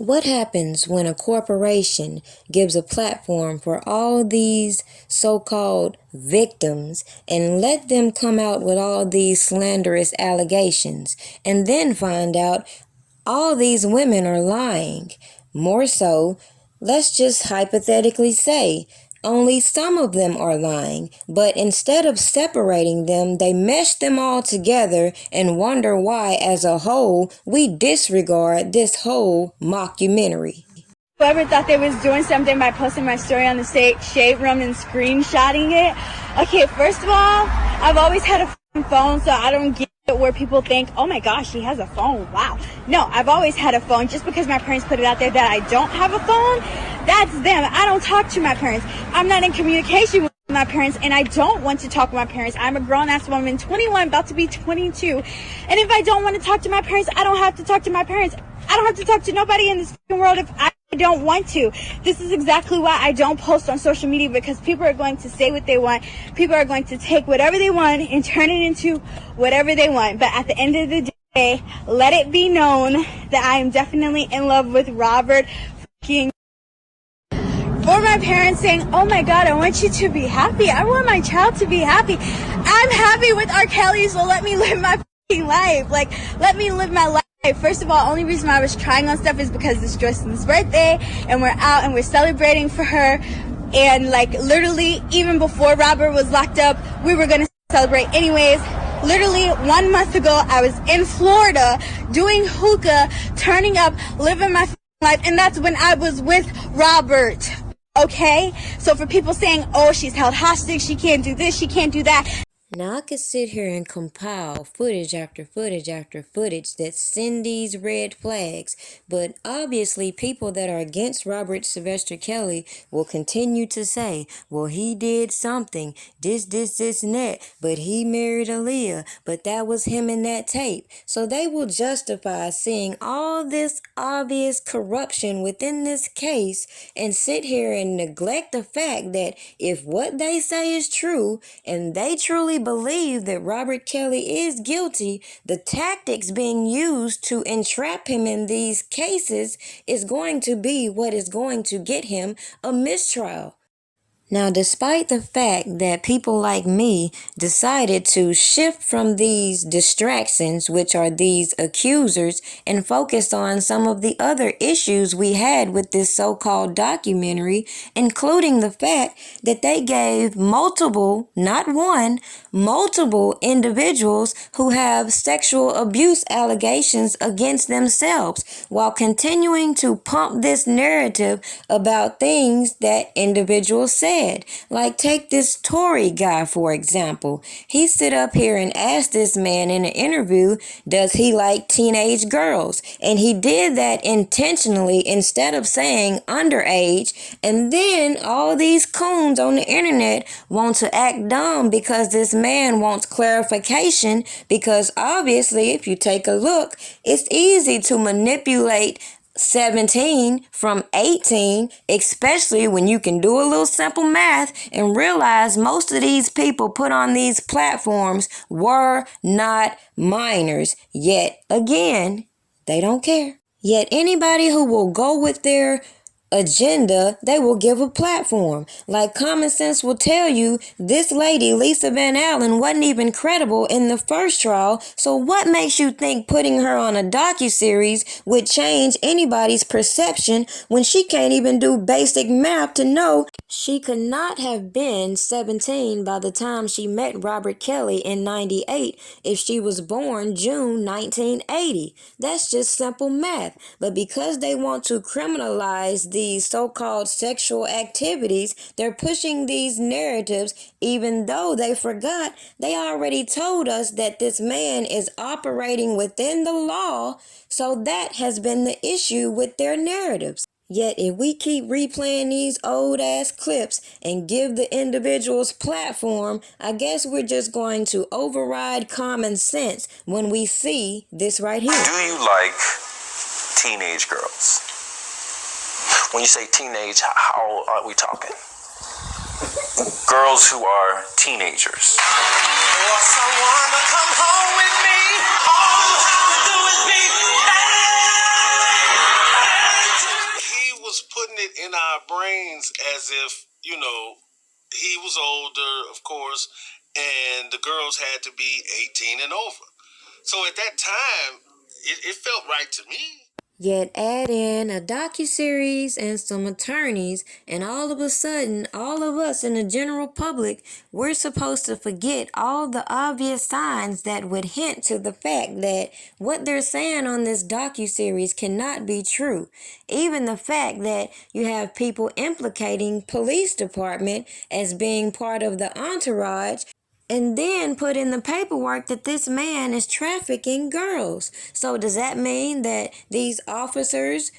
What happens when a corporation gives a platform for all these so-called victims and let them come out with all these slanderous allegations and then find out all these women are lying? More so, let's just hypothetically say only some of them are lying, but instead of separating them, they mesh them all together and wonder why, as a whole, we disregard this whole mockumentary. Whoever thought they was doing something by posting my story on the shade room and screenshotting it. Okay, first of all, I've always had a phone, so I don't get it where people think, oh my gosh, she has a phone. Wow. No, I've always had a phone. Just because my parents put it out there that I don't have a phone, that's them. I don't talk to my parents. I'm not in communication with my parents, and I don't want to talk with my parents. I'm a grown-ass woman, 21, about to be 22. And if I don't want to talk to my parents, I don't have to talk to my parents. I don't have to talk to nobody in this world if I don't want to. This is exactly why I don't post on social media, because people are going to say what they want. People are going to take whatever they want and turn it into whatever they want. But at the end of the day, let it be known that I am definitely in love with Robert fucking. For my parents saying, oh my God, I want you to be happy. I want my child to be happy. I'm happy with R. Kelly, so let me live my fucking life. Like, let me live my life. First of all, only reason why I was trying on stuff is because it's Joycelyn's birthday and we're out and we're celebrating for her. And like literally even before Robert was locked up, we were going to celebrate anyways. Literally 1 month ago, I was in Florida doing hookah, turning up, living my life. And that's when I was with Robert. Okay? So for people saying, oh, she's held hostage, she can't do this, she can't do that. Now, I could sit here and compile footage after footage after footage that send these red flags, but obviously people that are against Robert Sylvester Kelly will continue to say, well, he did something, this, and that, but he married Aaliyah, but that was him in that tape. So they will justify seeing all this obvious corruption within this case and sit here and neglect the fact that if what they say is true, and they truly believe that Robert Kelly is guilty, the tactics being used to entrap him in these cases is going to be what is going to get him a mistrial. Now, despite the fact that people like me decided to shift from these distractions, which are these accusers, and focus on some of the other issues we had with this so-called documentary, including the fact that they gave multiple, not one, multiple individuals who have sexual abuse allegations against themselves, while continuing to pump this narrative about things that individuals said. Like, take this Tory guy, for example. He stood up here and asked this man in an interview, does he like teenage girls? And he did that intentionally instead of saying underage. And then all these coons on the internet want to act dumb because this man wants clarification, because obviously, if you take a look, it's easy to manipulate 17 from 18, especially when you can do a little simple math and realize most of these people put on these platforms were not minors. Yet again, they don't care. Yet anybody who will go with their agenda, they will give a platform. Like, common sense will tell you this lady, Lisa Van Allen, wasn't even credible in the first trial. So what makes you think putting her on a docuseries would change anybody's perception when she can't even do basic math to know she could not have been 17 by the time she met Robert Kelly in 98 if she was born June 1980. That's just simple math. But because they want to criminalize these so-called sexual activities, they're pushing these narratives, even though they forgot they already told us that this man is operating within the law. So that has been the issue with their narratives. Yet if we keep replaying these old ass clips and give the individuals platform, I guess we're just going to override common sense when we see this right here. Do you like teenage girls? When you say teenage, how old are we talking? Girls who are teenagers. For someone to come home with me, all you have to do is be was putting it in our brains as if, you know, he was older, of course, and the girls had to be 18 and over. So at that time, it felt right to me. Yet add in a docuseries and some attorneys, and all of a sudden, all of us in the general public, we're supposed to forget all the obvious signs that would hint to the fact that what they're saying on this docuseries cannot be true. Even the fact that you have people implicating police department as being part of the entourage, and then put in the paperwork that this man is trafficking girls. So does that mean that these officers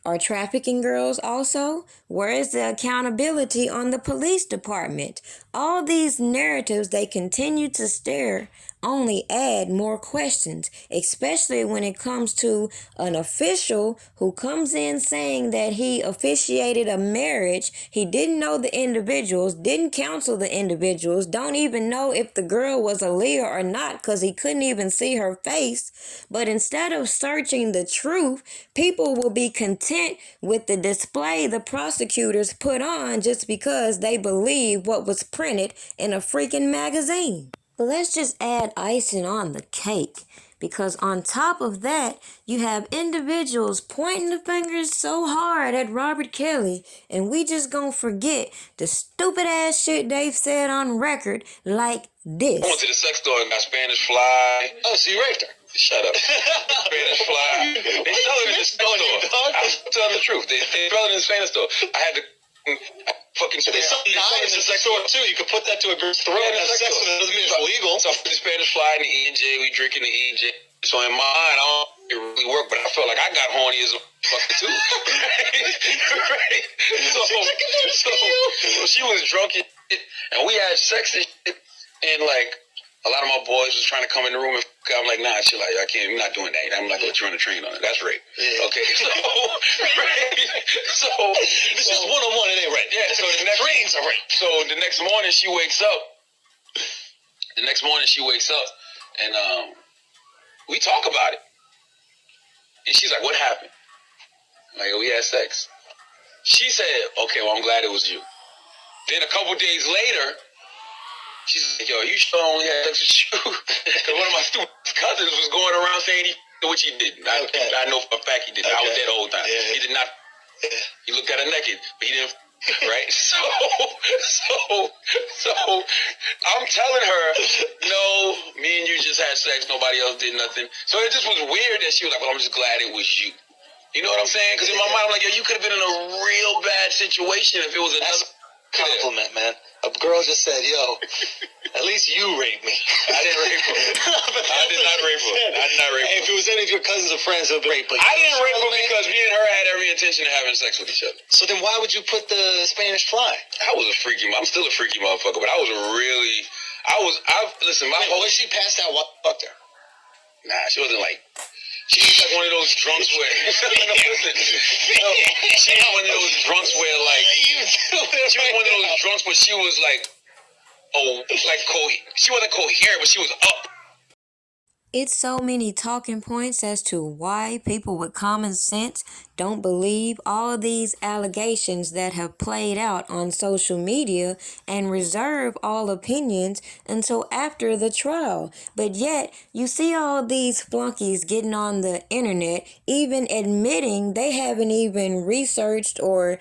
are trafficking girls also? Where is the accountability on the police department? All these narratives they continue to stir only add more questions, especially when it comes to an official who comes in saying that he officiated a marriage. He didn't know the individuals, didn't counsel the individuals, don't even know if the girl was a Leah or not because he couldn't even see her face. But instead of searching the truth, people will be content with the display the prosecutors put on just because they believe what was printed in a freaking magazine. But let's just add icing on the cake, because on top of that, you have individuals pointing the fingers so hard at Robert Kelly, and we just gonna forget the stupid ass shit they've said on record like this. I went to the sex store and got Spanish fly. Oh, so you raped her? Shut up. Spanish fly. They sell it in the sex store. I'm telling the truth. They sell it in the Spanish store. I had to fucking So there's something nice in the sex store too. You could put that to a girl's throat and have sex with it. Doesn't mean it's illegal. So I put the Spanish fly in the E&J. We drinking the E&J. So in my mind, I don't it really worked, but I felt like I got horny as a fucker too. Right? So she was drunk and shit, and we had sex and shit, and like a lot of my boys was trying to come in the room and I'm like, nah, she's like, I can't, I'm not doing that. I'm not going to run a train on it. That's rape. Yeah. Okay, so, right? So, It's just one-on-one, it ain't right. Yeah, so the next trains are rape. So the next morning she wakes up. And we talk about it. And she's like, what happened? I'm like, we had sex. She said, okay, well, I'm glad it was you. Then a couple days later, she's like, yo, you sure only had sex with you? Because one of my stupid cousins was going around saying which he didn't. I know for a fact he didn't. I was there the whole time. Yeah. He did not. Yeah. He looked at her naked, but he didn't. Right? So I'm telling her, no, me and you just had sex. Nobody else did nothing. So it just was weird that she was like, well, I'm just glad it was you. You know what I'm saying? Because in my mind, I'm like, yo, you could have been in a real bad situation if it was another. Compliment, man. A girl just said, yo, at least you raped me. I didn't rape her. I did not rape her. If it was any of your cousins or friends, it would be rape. I didn't rape her because me and her had every intention of having sex with each other. So then why would you put the Spanish fly? I'm still a freaky motherfucker, but listen, Was she passed out while you fucked her? Nah, she wasn't like, she was like one of those drunks where, she was one of those drunks where like, she was like, she wasn't coherent, but she was up. It's so many talking points as to why people with common sense don't believe all these allegations that have played out on social media and reserve all opinions until after the trial. But yet, you see all these flunkies getting on the internet, even admitting they haven't even researched or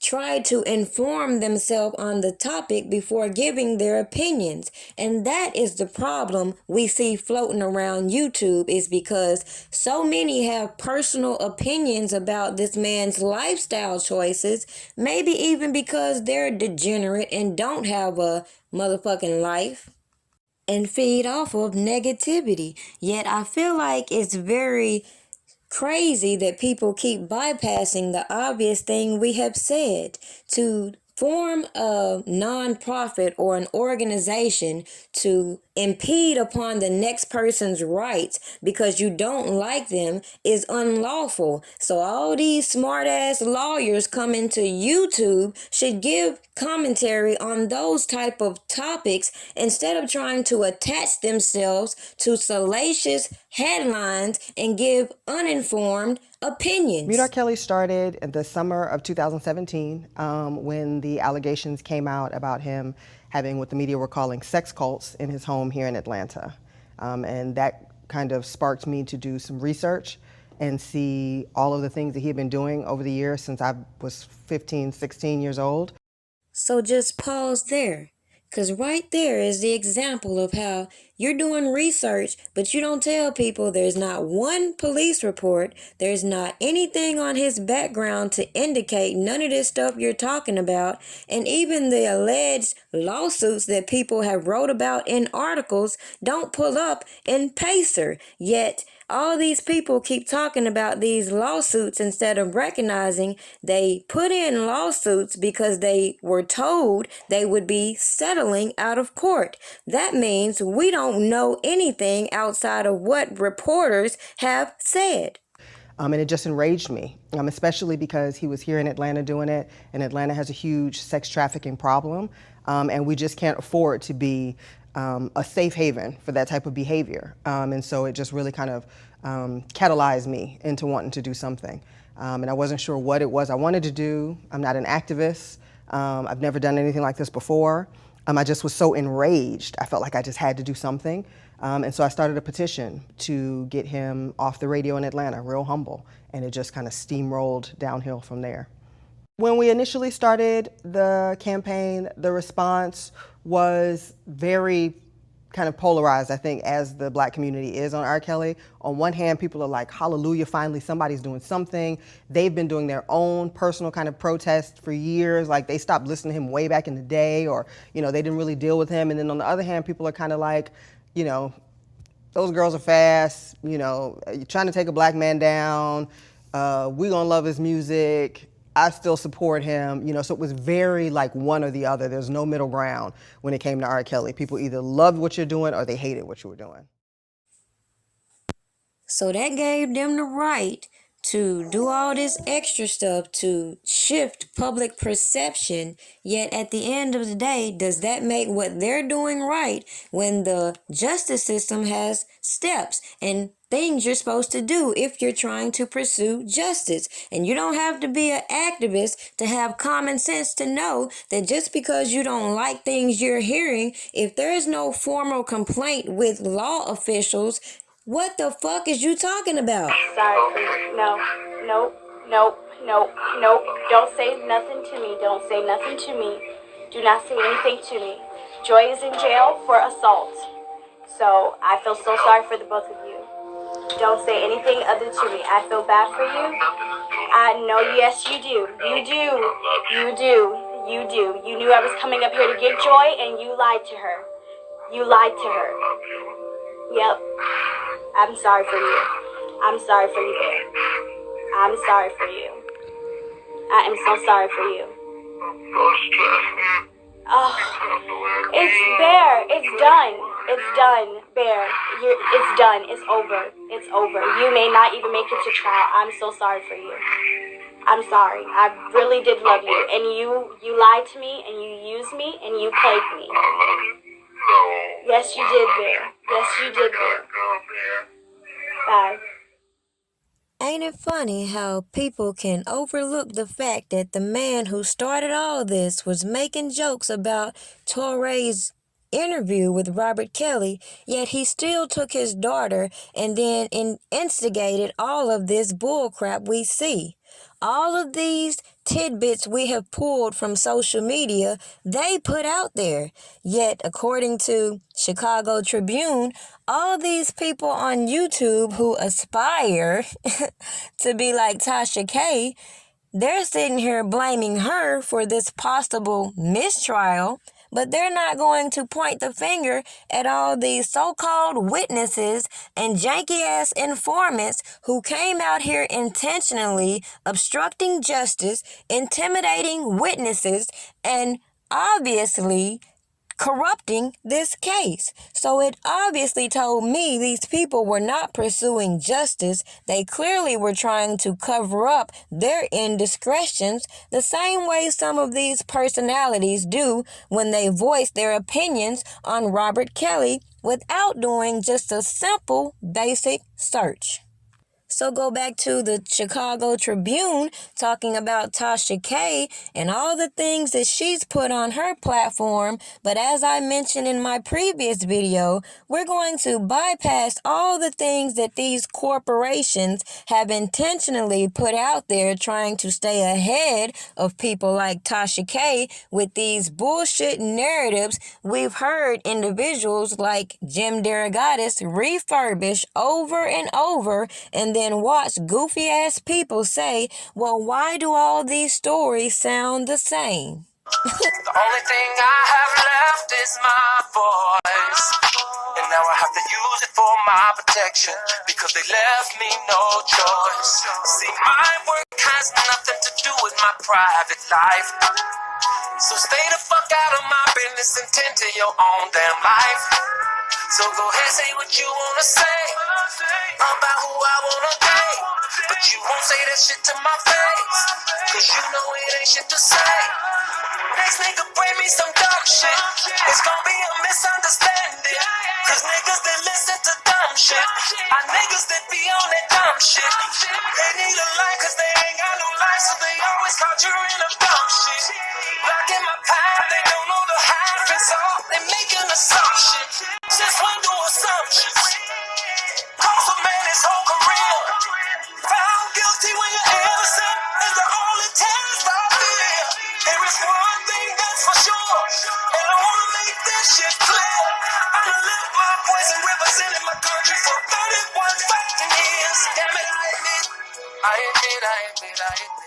tried to inform themselves on the topic before giving their opinions. And that is the problem we see floating around YouTube, is because so many have personal opinions about this man's lifestyle choices, maybe even because they're degenerate and don't have a motherfucking life, and feed off of negativity. Yet I feel like it's very crazy that people keep bypassing the obvious thing we have said. To form a non-profit or an organization to impede upon the next person's rights because you don't like them is unlawful. So all these smart ass lawyers coming to YouTube should give commentary on those type of topics instead of trying to attach themselves to salacious headlines and give uninformed opinions. Meet R. Kelly started in the summer of 2017 when the allegations came out about him having what the media were calling sex cults in his home here in Atlanta. And that kind of sparked me to do some research and see all of the things that he had been doing over the years since I was 15, 16 years old. So just pause there, because right there is the example of how you're doing research, but you don't tell people there's not one police report, there's not anything on his background to indicate none of this stuff you're talking about, and even the alleged lawsuits that people have wrote about in articles don't pull up in Pacer, yet all these people keep talking about these lawsuits instead of recognizing they put in lawsuits because they were told they would be settling out of court. That means we don't know anything outside of what reporters have said. And it just enraged me, especially because he was here in Atlanta doing it, and Atlanta has a huge sex trafficking problem, and we just can't afford to be a safe haven for that type of behavior. And so it just really kind of catalyzed me into wanting to do something. And I wasn't sure what it was I wanted to do. I'm not an activist. I've never done anything like this before. I just was so enraged. I felt like I just had to do something. And so I started a petition to get him off the radio in Atlanta, real humble. And it just kind of steamrolled downhill from there. When we initially started the campaign, the response was very kind of polarized, I think, as the Black community is on R. Kelly. On one hand, people are like, hallelujah, finally somebody's doing something. They've been doing their own personal kind of protest for years. Like, they stopped listening to him way back in the day, or, you know, they didn't really deal with him. And then on the other hand, people are kind of like, you know, those girls are fast, you know, you're trying to take a Black man down, we gonna love his music, I still support him, you know, so it was very like one or the other. There's no middle ground when it came to R. Kelly. People either loved what you're doing or they hated what you were doing. So that gave them the right to do all this extra stuff to shift public perception, yet at the end of the day, does that make what they're doing right when the justice system has steps and things you're supposed to do if you're trying to pursue justice? And you don't have to be an activist to have common sense to know that just because you don't like things you're hearing, if there is no formal complaint with law officials, what the fuck is you talking about? Sorry, no, nope, nope, nope, nope. Don't say nothing to me. Don't say nothing to me. Do not say anything to me. Joy is in jail for assault. So I feel so sorry for the both of you. Don't say anything other to me. I feel bad for you. I know, yes, you do. You do. You do. You do. You knew I was coming up here to get Joy, and you lied to her. You lied to her. Yep. I'm sorry for you. I'm sorry for you, Bear. I'm sorry for you. I am so sorry for you. Oh, it's Bear. It's done. It's done, Bear. It's done. It's over. It's over. You may not even make it to trial. I'm so sorry for you. I'm sorry. I really did love you. And you lied to me, and you used me, and you played me. Yes, you did, Bear. Yes, you did, Bear. Bye. Ain't it funny how people can overlook the fact that the man who started all this was making jokes about Toré's interview with Robert Kelly, yet he still took his daughter and then instigated all of this bullcrap we see. All of these tidbits we have pulled from social media, they put out there. Yet, according to Chicago Tribune, all these people on YouTube who aspire to be like Tasha K, they're sitting here blaming her for this possible mistrial, but they're not going to point the finger at all these so-called witnesses and janky-ass informants who came out here intentionally obstructing justice, intimidating witnesses, and obviously corrupting this case. So it obviously told me these people were not pursuing justice. They clearly were trying to cover up their indiscretions the same way some of these personalities do when they voice their opinions on Robert Kelly without doing just a simple basic search. So go back to the Chicago Tribune talking about Tasha K and all the things that she's put on her platform. But as I mentioned in my previous video, we're going to bypass all the things that these corporations have intentionally put out there trying to stay ahead of people like Tasha K with these bullshit narratives we've heard individuals like Jim Derogatis refurbish over and over, and then watch goofy ass people say, well, why do all these stories sound the same? The only thing I have left is my voice, and now I have to use it for my protection because they left me no choice. See, my work has nothing to do with my private life, so stay the fuck out of my business and tend to your own damn life. So go ahead, say what you wanna say about who I wanna date, but you won't say that shit to my face, cause you know it ain't shit to say. Next nigga bring me some dumb shit, it's gonna be a misunderstanding, cause niggas that listen to dumb shit are niggas that be on that dumb shit. They need a life cause they ain't got no life, so they always conjuring up dumb shit. Blocking my path, they don't know the half, it's all they making assumptions. Since when do assumptions cost a man his whole career? Found guilty when you're innocent is the only test I fear. There is one thing that's for sure, and I wanna make this shit clear. I done lived my voice and represented my country for 31 fucking years. Damn it, I admit.